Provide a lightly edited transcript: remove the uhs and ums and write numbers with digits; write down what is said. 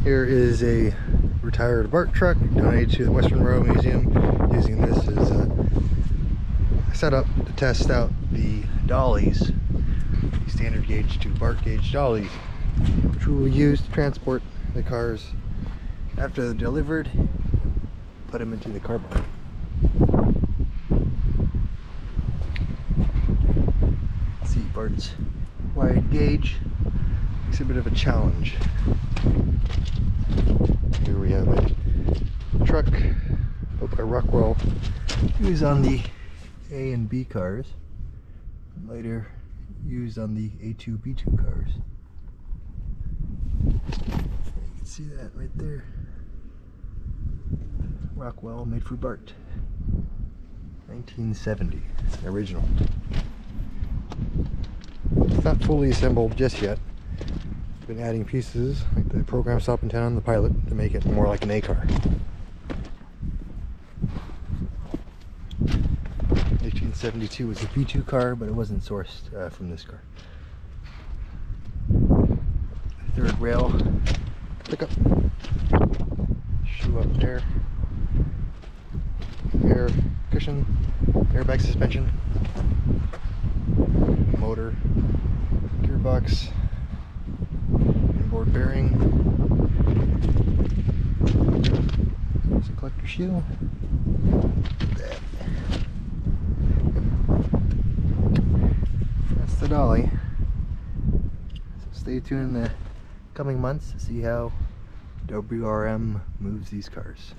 Here is a retired BART truck donated to the Western Railroad Museum. Using this as a setup to test out the dollies, the standard gauge to BART gauge dollies, which we will use to transport the cars after they're delivered, put them into the car barn. Let's see, BART's wide gauge makes it a bit of a challenge. Here we have a truck built by Rockwell, used on the A and B cars, and later used on the A2, B2 cars. You can see that right there. Rockwell, made for BART. 1970, original. It's not fully assembled just yet. Been adding pieces like the program stop antenna on the pilot to make it more like an A car. 1872 was a B2 car, but it wasn't sourced from this car. Third rail pickup, shoe up there, air cushion, airbag suspension, motor, gearbox, inboard bearing, there's a collector shoe. That's the dolly. So stay tuned in the coming months to see how WRM moves these cars.